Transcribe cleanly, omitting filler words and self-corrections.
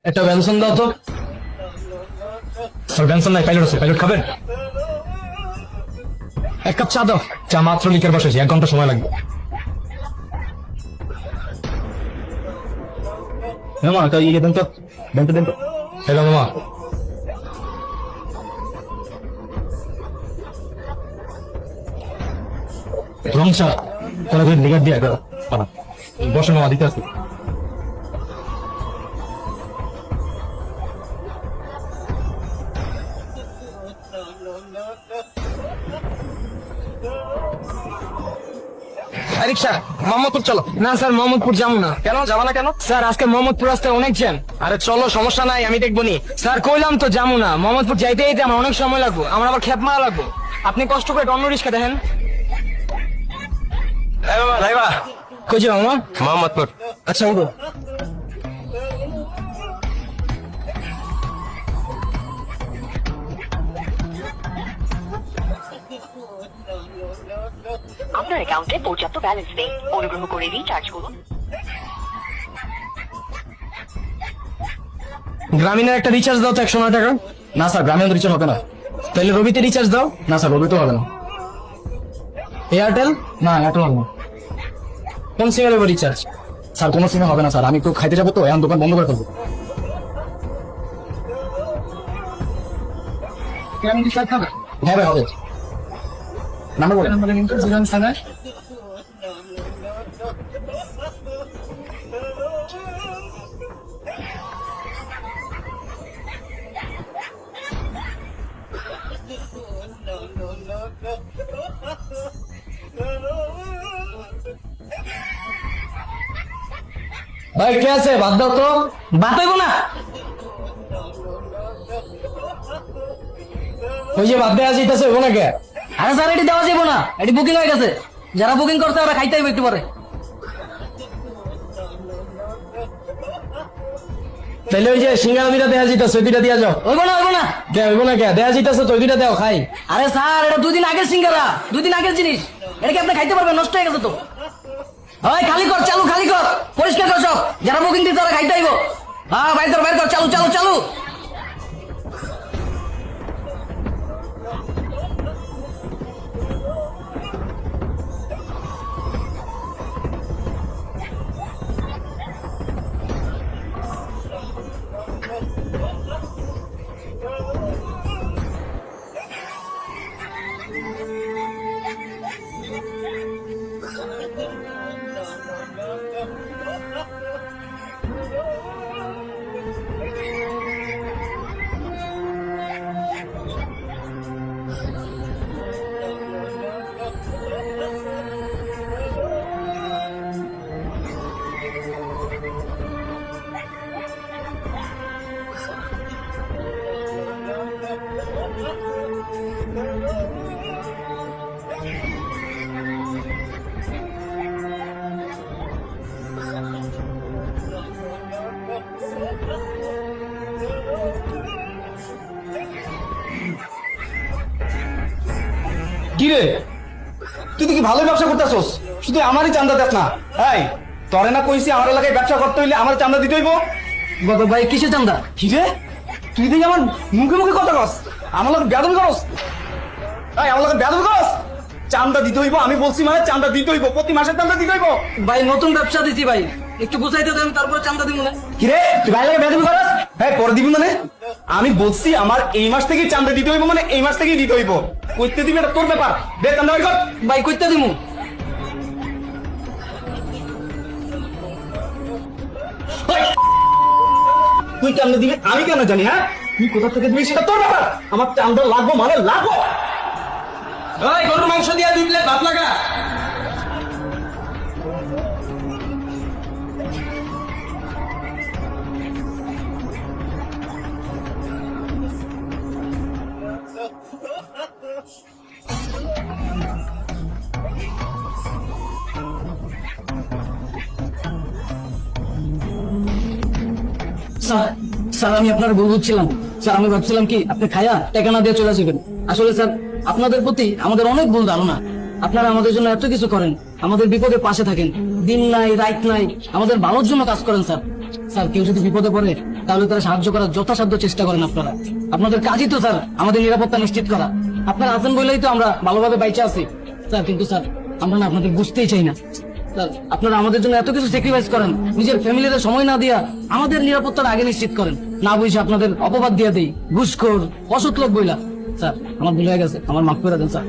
একটা বেনসন দাও তো। স্যার বেনসন নাই, পাইলট আছে। পাইলট খাবেন? এক কাপ চা দাও। চা মাত্র লিটার বসেছি, 1 ঘন্টা সময় লাগবে। মামা একটা ইয়ে দেন তো, দেন তো। হ্যালো মামা। রং চা তাহলে করে লিগার দিয়ে বসে মামা দিতে আসি। রিক্সা মোহাম্মদপুর চলো। না স্যার মোহাম্মদপুর যাবো না। কেন যাবো না কেন? স্যার আজকে মোহাম্মদপুর রাস্তায় অনেক জ্যাম। আরে চলো, সমস্যা নাই, আমি দেখবো নি। স্যার কইলাম তো যাবো না, মোহাম্মদপুর যাইতে যাইতে আমার অনেক সময় লাগবে, আমার আবার খেপ মারা লাগবে। আপনি কষ্ট করে অন্য রিক্সা দেখেন। কই যাবো মামা? মোহাম্মদপুর। আচ্ছা উঠো। আপনার অ্যাকাউন্টে পর্যাপ্ত ব্যালেন্স নেই, অনুগ্রহ করে রিচার্জ করুন। গ্রামীণের একটা রিচার্জ দাও তো 109 টাকা। না স্যার গ্রামীণ রিচার্জ হবে না। তাহলে রবিতে রিচার্জ দাও। না স্যার রবিতে হবে না। এয়ারটেল? না এয়ারটেল হবে না। কোন সিমের হবে রিচার্জ? স্যার কোনো সিমে হবে না স্যার, আমি একটু খাইতে যাবো তো, এখন দোকান বন্ধ করে ফেলবো। হ্যাঁ ভাই হবে। নাম্বার বলেন। 0 ভাই কে আছে? বাদ দাও তো। বাদ হইব না। ওই যে বাদ দেওয়া যাইতেছে হইব না কে? আরে স্যার এটি দেওয়া যাবো না, এটি বুকিং হয়ে গেছে। যারা বুকিং করছে ওরা খাইতে হইবে একটু পরে। তাহলে ওই যে সিঙ্গারা দুইটা দেওয়া যাইতেছে, ওই দুইটা দিয়া যাও। হইব না হইব না। কে হইব না কে? দেওয়া যাইতেছে তো, ওই দুইটা দেও খাই। আরে স্যার এটা 2 দিন আগের সিঙ্গারা, 2 দিন আগের জিনিস, এটা কি আপনি খাইতে পারবেন? নষ্ট হয়ে গেছে তো। ওই খালি কর, চালু খালি কর, পরিষ্কার কর সব। যারা বুকিং দিচ্ছে ওরা খাইতে হইব। হ্যাঁ বাইর কর, চালু চালু চালু। কি রে, তুই তো কি ভালোই ব্যবসা করতেছস, শুধু আমারই চান্দা দেখ না। এই তরে না কইছি আমার এলাকায় ব্যবসা করতে হইলে আমার চান্দা দিতে হইব। বাবা ভাই কিসের চান্দা? কি রে, তুই দেখি আমার মুখে মুখে কথা কস, আমার লোক বেদম করস। এই আমার লোক বেদম করস। চান্দা দিতে হইব, আমি বলছি মানে চান্দা দিতে হইব, প্রতি মাসের চান্দা দিতে হইব। ভাই নতুন ব্যবসা দিছি ভাই, একটু বুঝাইতে দেন তারপরে চান্দা দিব না। কি রে, তুই ভাই লাগে বেদম করস? হ্যাঁ পরে দিবি মানে? আমি বলছি আমার এই মাস থেকেই চান্দা দিতে হইব, মানে এই মাস থেকেই দিতে হইব। কইতে দিবি এটা তোর ব্যাপার। দে চান্দা বের কর। ভাই কইতে দিমু। তুই চান্দা দিবি আমি কেন জানি? হ্যাঁ তুই কোথা থেকে দিবি সেটা তোর ব্যাপার। আমার চান্দা লাগবো মানে লাগবো। ওই গরুর মাংস দিয়া 2 প্লেট ভাত লাগা। স্যার স্যার আমি আপনার ভুল বুঝছিলাম। স্যার আমি ভাবছিলাম কি আপনি খায়া টাকা না দিয়ে চলে আসবেন। আসলে স্যার আপনাদের প্রতি আমাদের অনেক ভুল ধারণা। আপনারা আমাদের জন্য এত কিছু করেন, আমাদের বিপদে পাশে থাকেন, দিন নাই রাত নাই আমাদের ভালোর জন্য কাজ করেন স্যার। স্যার কেউ যদি বিপদে পড়ে তাহলে তারা সাহায্য করার যথাসাধ্য চেষ্টা করেন আপনারা। আপনাদের কাজই তো স্যার আমাদের নিরাপত্তা নিশ্চিত করা। আপনারা আছেন বলেই তো আমরা ভালোভাবে বাইচে আছি স্যার। কিন্তু স্যার আমরা না আপনাদের বুঝতেই চাই না স্যার। আপনারা আমাদের জন্য এত কিছু স্যাক্রিফাইস করেন, নিজের ফ্যামিলিতে সময় না দিয়া আমাদের নিরাপত্তাটা আগে নিশ্চিত করেন। না বুঝে আপনাদের অপবাদ দিয়ে দেই ঘুষখোর অসৎ লোক বইলা। স্যার আমার ভুল হয়ে গেছে, আমার মাফ করে দেন স্যার।